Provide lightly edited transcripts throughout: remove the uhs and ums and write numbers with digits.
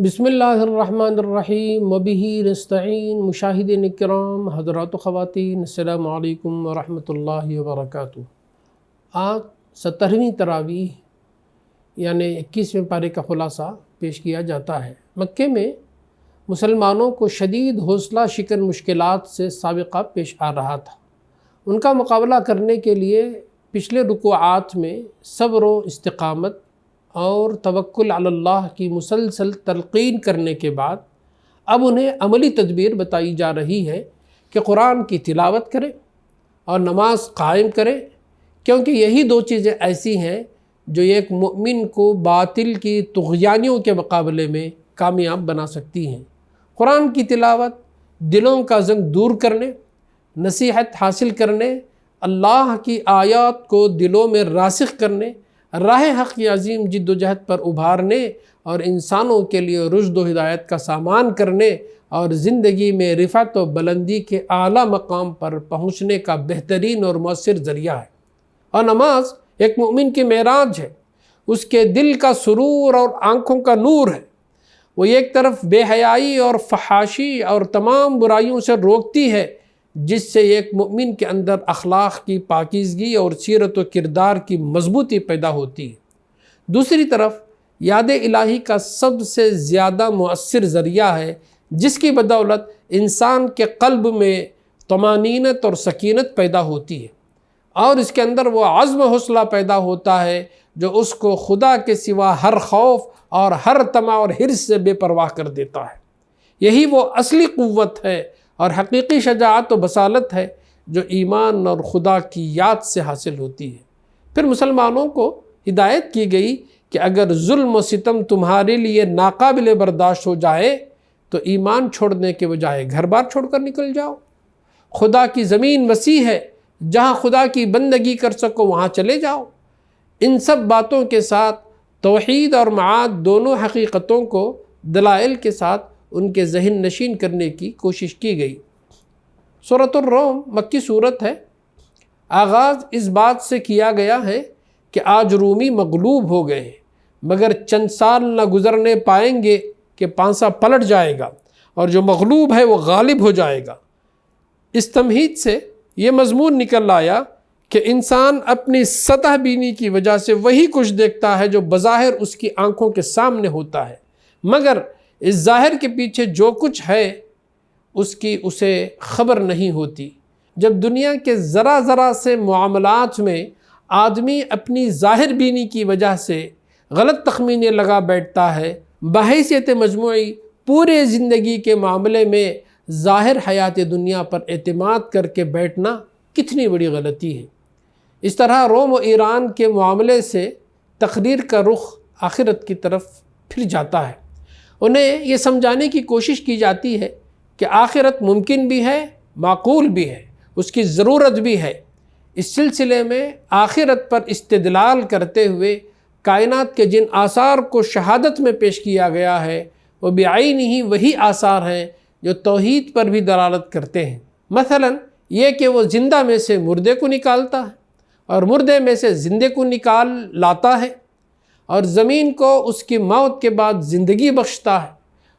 بسم اللہ الرحمن الرحیم وبہ نستعین. مشاہدین کرام، حضرات و خواتین، السلام علیکم ورحمۃ اللہ وبرکاتہ. آج 17ویں تراویح یعنی 21ویں پارے کا خلاصہ پیش کیا جاتا ہے. مکے میں مسلمانوں کو شدید حوصلہ شکن مشکلات سے سابقہ پیش آ رہا تھا. ان کا مقابلہ کرنے کے لیے پچھلے رکوعات میں صبر و استقامت اور توکل علی اللہ کی مسلسل تلقین کرنے کے بعد اب انہیں عملی تدبیر بتائی جا رہی ہے کہ قرآن کی تلاوت کریں اور نماز قائم کریں، کیونکہ یہی دو چیزیں ایسی ہیں جو ایک مومن کو باطل کی طغیانیوں کے مقابلے میں کامیاب بنا سکتی ہیں. قرآن کی تلاوت دلوں کا زنگ دور کرنے، نصیحت حاصل کرنے، اللہ کی آیات کو دلوں میں راسخ کرنے، راہ حق کی عظیم جد و جہد پر ابھارنے اور انسانوں کے لیے رشد و ہدایت کا سامان کرنے اور زندگی میں رفعت و بلندی کے اعلیٰ مقام پر پہنچنے کا بہترین اور مؤثر ذریعہ ہے. اور نماز ایک مومن کی معراج ہے، اس کے دل کا سرور اور آنکھوں کا نور ہے. وہ ایک طرف بے حیائی اور فحاشی اور تمام برائیوں سے روکتی ہے، جس سے ایک مومن کے اندر اخلاق کی پاکیزگی اور سیرت و کردار کی مضبوطی پیدا ہوتی ہے. دوسری طرف یاد الہی کا سب سے زیادہ مؤثر ذریعہ ہے، جس کی بدولت انسان کے قلب میں طمانینت اور سکینت پیدا ہوتی ہے اور اس کے اندر وہ عزم و حوصلہ پیدا ہوتا ہے جو اس کو خدا کے سوا ہر خوف اور ہر طمع اور حرص سے بے پرواہ کر دیتا ہے. یہی وہ اصلی قوت ہے اور حقیقی شجاعت و بصالت ہے جو ایمان اور خدا کی یاد سے حاصل ہوتی ہے. پھر مسلمانوں کو ہدایت کی گئی کہ اگر ظلم و ستم تمہارے لیے ناقابل برداشت ہو جائے تو ایمان چھوڑنے کے بجائے گھر بار چھوڑ کر نکل جاؤ. خدا کی زمین وسیع ہے، جہاں خدا کی بندگی کر سکو وہاں چلے جاؤ. ان سب باتوں کے ساتھ توحید اور معاد دونوں حقیقتوں کو دلائل کے ساتھ ان کے ذہن نشین کرنے کی کوشش کی گئی. سورۃ الروم مکی صورت ہے. آغاز اس بات سے کیا گیا ہے کہ آج رومی مغلوب ہو گئے ہیں، مگر چند سال نہ گزرنے پائیں گے کہ پانسا پلٹ جائے گا اور جو مغلوب ہے وہ غالب ہو جائے گا. اس تمہید سے یہ مضمون نکل آیا کہ انسان اپنی سطح بینی کی وجہ سے وہی کچھ دیکھتا ہے جو بظاہر اس کی آنکھوں کے سامنے ہوتا ہے، مگر اس ظاہر کے پیچھے جو کچھ ہے اس کی اسے خبر نہیں ہوتی. جب دنیا کے ذرا ذرا سے معاملات میں آدمی اپنی ظاہر بینی کی وجہ سے غلط تخمینے لگا بیٹھتا ہے، بحیثیت مجموعی پورے زندگی کے معاملے میں ظاہر حیات دنیا پر اعتماد کر کے بیٹھنا کتنی بڑی غلطی ہے. اس طرح روم و ایران کے معاملے سے تقریر کا رخ آخرت کی طرف پھر جاتا ہے. انہیں یہ سمجھانے کی کوشش کی جاتی ہے کہ آخرت ممکن بھی ہے، معقول بھی ہے، اس کی ضرورت بھی ہے. اس سلسلے میں آخرت پر استدلال کرتے ہوئے کائنات کے جن آثار کو شہادت میں پیش کیا گیا ہے وہ بعین ہی وہی آثار ہیں جو توحید پر بھی دلالت کرتے ہیں. مثلا یہ کہ وہ زندہ میں سے مردے کو نکالتا ہے اور مردے میں سے زندے کو نکال لاتا ہے اور زمین کو اس کی موت کے بعد زندگی بخشتا ہے.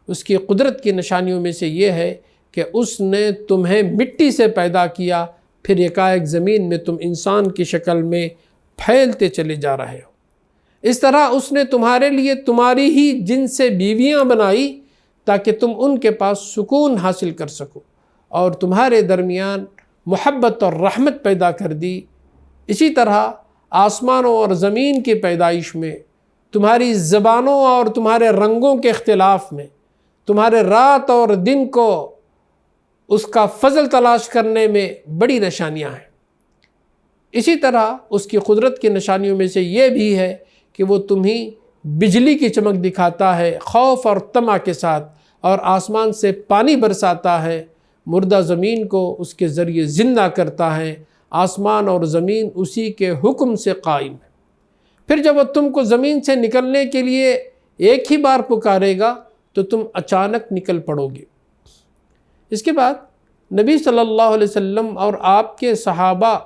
اس کی قدرت کی نشانیوں میں سے یہ ہے کہ اس نے تمہیں مٹی سے پیدا کیا، پھر یکایک زمین میں تم انسان کی شکل میں پھیلتے چلے جا رہے ہو. اس طرح اس نے تمہارے لیے تمہاری ہی جن سے بیویاں بنائی تاکہ تم ان کے پاس سکون حاصل کر سکو اور تمہارے درمیان محبت اور رحمت پیدا کر دی. اسی طرح آسمانوں اور زمین کی پیدائش میں، تمہاری زبانوں اور تمہارے رنگوں کے اختلاف میں، تمہارے رات اور دن کو اس کا فضل تلاش کرنے میں بڑی نشانیاں ہیں. اسی طرح اس کی قدرت کی نشانیوں میں سے یہ بھی ہے کہ وہ تمہیں بجلی کی چمک دکھاتا ہے خوف اور طمع کے ساتھ اور آسمان سے پانی برساتا ہے، مردہ زمین کو اس کے ذریعے زندہ کرتا ہے. آسمان اور زمین اسی کے حکم سے قائم ہے. پھر جب وہ تم کو زمین سے نکلنے کے لیے ایک ہی بار پکارے گا تو تم اچانک نکل پڑو گے. اس کے بعد نبی صلی اللہ علیہ وسلم اور آپ کے صحابہ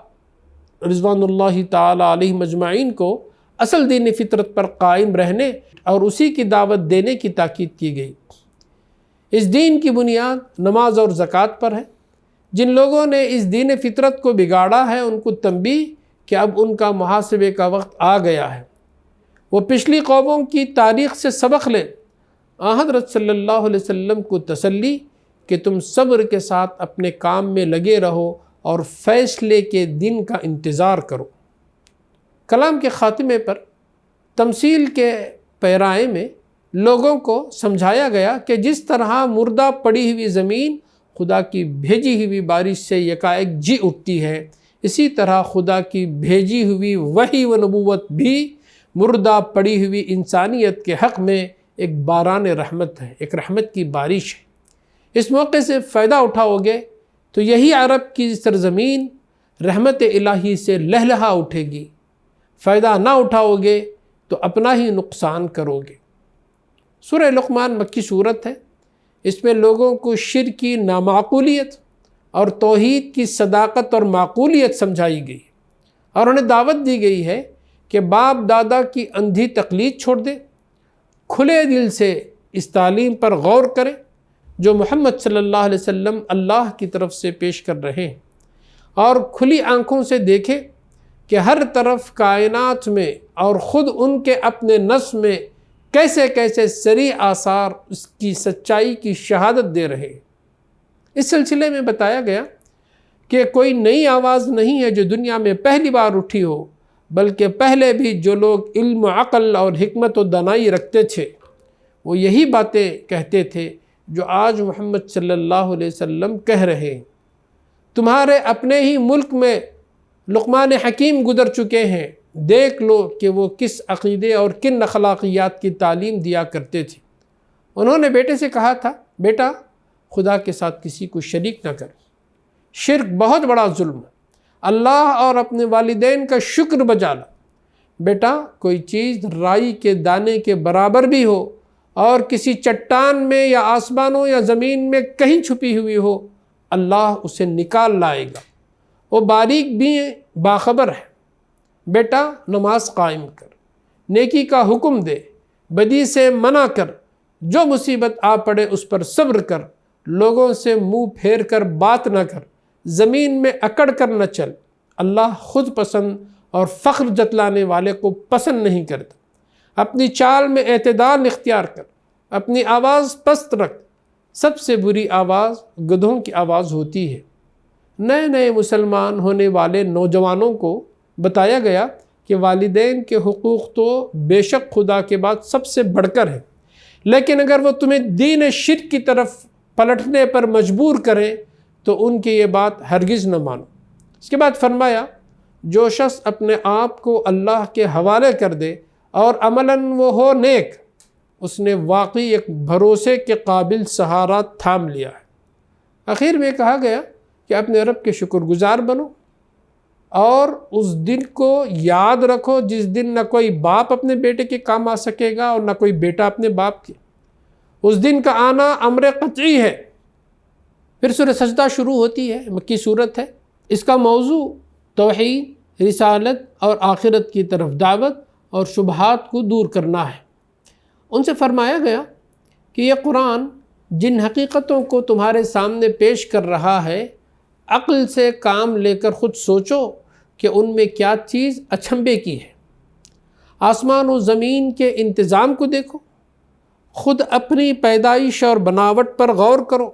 رضوان اللہ تعالی علیہ مجمعین کو اصل دین فطرت پر قائم رہنے اور اسی کی دعوت دینے کی تاکید کی گئی۔ اس دین کی بنیاد نماز اور زکوٰۃ پر ہے۔ جن لوگوں نے اس دین فطرت کو بگاڑا ہے ان کو تنبیہ کہ اب ان کا محاسبے کا وقت آ گیا ہے۔ وہ پچھلی قوموں کی تاریخ سے سبق لیں۔ حضرت صلی اللہ علیہ وسلم کو تسلی کہ تم صبر کے ساتھ اپنے کام میں لگے رہو اور فیصلے کے دن کا انتظار کرو۔ کلام کے خاتمے پر تمثیل کے پیرائے میں لوگوں کو سمجھایا گیا کہ جس طرح مردہ پڑی ہوئی زمین خدا کی بھیجی ہوئی بارش سے یکایک جی اٹھتی ہے، اسی طرح خدا کی بھیجی ہوئی وحی و نبوت بھی مردہ پڑی ہوئی انسانیت کے حق میں ایک باران رحمت ہے، ایک رحمت کی بارش ہے۔ اس موقع سے فائدہ اٹھاؤ گے تو یہی عرب کی سرزمین رحمت الہی سے لہلہا اٹھے گی، فائدہ نہ اٹھاؤ گے تو اپنا ہی نقصان کرو گے۔ سورہ لقمان مکی صورت ہے۔ اس میں لوگوں کو شرک کی نامعقولیت اور توحید کی صداقت اور معقولیت سمجھائی گئی اور انہیں دعوت دی گئی ہے کہ باپ دادا کی اندھی تقلید چھوڑ دیں، کھلے دل سے اس تعلیم پر غور کریں جو محمد صلی اللہ علیہ وسلم اللہ کی طرف سے پیش کر رہے ہیں، اور کھلی آنکھوں سے دیکھیں کہ ہر طرف کائنات میں اور خود ان کے اپنے نفس میں کیسے کیسے صریح آثار اس کی سچائی کی شہادت دے رہے ہیں۔ اس سلسلے میں بتایا گیا کہ کوئی نئی آواز نہیں ہے جو دنیا میں پہلی بار اٹھی ہو، بلکہ پہلے بھی جو لوگ علم و عقل اور حکمت و دانائی رکھتے تھے وہ یہی باتیں کہتے تھے جو آج محمد صلی اللہ علیہ وسلم کہہ رہے ہیں۔ تمہارے اپنے ہی ملک میں لقمان حکیم گزر چکے ہیں، دیکھ لو کہ وہ کس عقیدے اور کن اخلاقیات کی تعلیم دیا کرتے تھے۔ انہوں نے بیٹے سے کہا تھا، بیٹا خدا کے ساتھ کسی کو شریک نہ کر، شرک بہت بڑا ظلم ہے، اللہ اور اپنے والدین کا شکر بجا لا۔ بیٹا کوئی چیز رائی کے دانے کے برابر بھی ہو اور کسی چٹان میں یا آسمانوں یا زمین میں کہیں چھپی ہوئی ہو، اللہ اسے نکال لائے گا، وہ باریک بھی باخبر ہے۔ بیٹا نماز قائم کر، نیکی کا حکم دے، بدی سے منع کر، جو مصیبت آ پڑے اس پر صبر کر، لوگوں سے منہ پھیر کر بات نہ کر، زمین میں اکڑ کر نہ چل، اللہ خود پسند اور فخر جتلانے والے کو پسند نہیں کرتا۔ اپنی چال میں اعتدال اختیار کر، اپنی آواز پست رکھ، سب سے بری آواز گدھوں کی آواز ہوتی ہے۔ نئے نئے مسلمان ہونے والے نوجوانوں کو بتایا گیا کہ والدین کے حقوق تو بے شک خدا کے بعد سب سے بڑھ کر ہیں، لیکن اگر وہ تمہیں دین شرک کی طرف پلٹنے پر مجبور کریں تو ان کی یہ بات ہرگز نہ مانو۔ اس کے بعد فرمایا، جو شخص اپنے آپ کو اللہ کے حوالے کر دے اور عملاً وہ ہو نیک، اس نے واقعی ایک بھروسے کے قابل سہارا تھام لیا ہے۔ آخر میں کہا گیا کہ اپنے رب کے شکر گزار بنو اور اس دن کو یاد رکھو جس دن نہ کوئی باپ اپنے بیٹے کے کام آ سکے گا اور نہ کوئی بیٹا اپنے باپ کے۔ اس دن کا آنا امر قطعی ہے۔ پھر سورہ سجدہ شروع ہوتی ہے، مکی صورت ہے۔ اس کا موضوع توحید، رسالت اور آخرت کی طرف دعوت اور شبہات کو دور کرنا ہے۔ ان سے فرمایا گیا کہ یہ قرآن جن حقیقتوں کو تمہارے سامنے پیش کر رہا ہے، عقل سے کام لے کر خود سوچو کہ ان میں کیا چیز اچنبھے کی ہے۔ آسمان و زمین کے انتظام کو دیکھو، خود اپنی پیدائش اور بناوٹ پر غور کرو،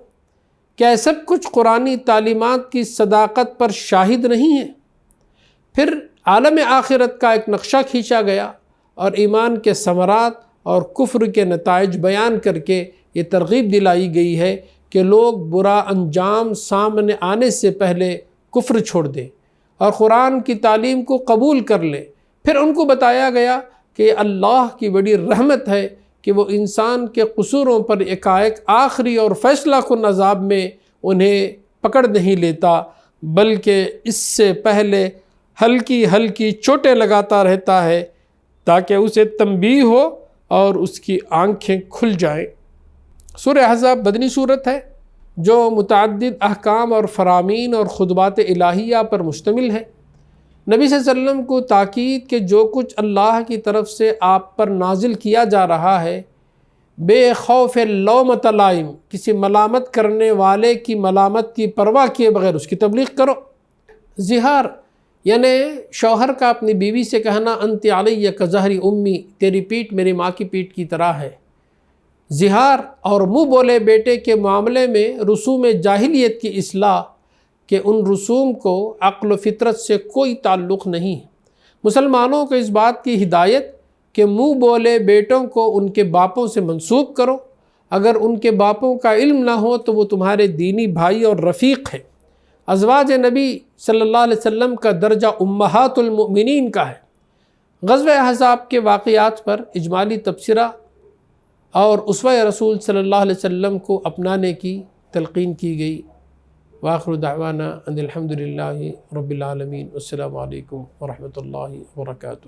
کیا سب کچھ قرآنی تعلیمات کی صداقت پر شاہد نہیں ہے؟ پھر عالم آخرت کا ایک نقشہ کھینچا گیا اور ایمان کے ثمرات اور کفر کے نتائج بیان کر کے یہ ترغیب دلائی گئی ہے کہ لوگ برا انجام سامنے آنے سے پہلے کفر چھوڑ دیں اور قرآن کی تعلیم کو قبول کر لیں۔ پھر ان کو بتایا گیا کہ اللہ کی بڑی رحمت ہے کہ وہ انسان کے قصوروں پر ایک آخری اور فیصلہ کن عذاب میں انہیں پکڑ نہیں لیتا، بلکہ اس سے پہلے ہلکی ہلکی چوٹیں لگاتا رہتا ہے تاکہ اسے تنبیہ ہو اور اس کی آنکھیں کھل جائیں۔ سورہ احزاب مدنی صورت ہے جو متعدد احکام اور فرامین اور خطبات الہیہ پر مشتمل ہے۔ نبی صلی اللہ علیہ وسلم کو تاکید کہ جو کچھ اللہ کی طرف سے آپ پر نازل کیا جا رہا ہے بے خوف لومۃ لائم، کسی ملامت کرنے والے کی ملامت کی پرواہ کیے بغیر اس کی تبلیغ کرو۔ زہار یعنی شوہر کا اپنی بیوی سے کہنا انت علیہ کظہر امی، تیری پیٹھ میری ماں کی پیٹھ کی طرح ہے۔ زہار اور منہ بولے بیٹے کے معاملے میں رسوم جاہلیت کی اصلاح کہ ان رسوم کو عقل و فطرت سے کوئی تعلق نہیں ہے۔ مسلمانوں کو اس بات کی ہدایت کہ منہ بولے بیٹوں کو ان کے باپوں سے منسوب کرو، اگر ان کے باپوں کا علم نہ ہو تو وہ تمہارے دینی بھائی اور رفیق ہیں۔ ازواج نبی صلی اللہ علیہ وسلم کا درجہ امہات المؤمنین کا ہے۔ غزوہ احزاب کے واقعات پر اجمالی تبصرہ اور اسوہ رسول صلی اللہ علیہ وسلم کو اپنانے کی تلقین کی گئی۔ وآخر دعوانا ان الحمد للہ رب العالمین۔ السلام علیکم ورحمۃ اللہ وبرکاتہ۔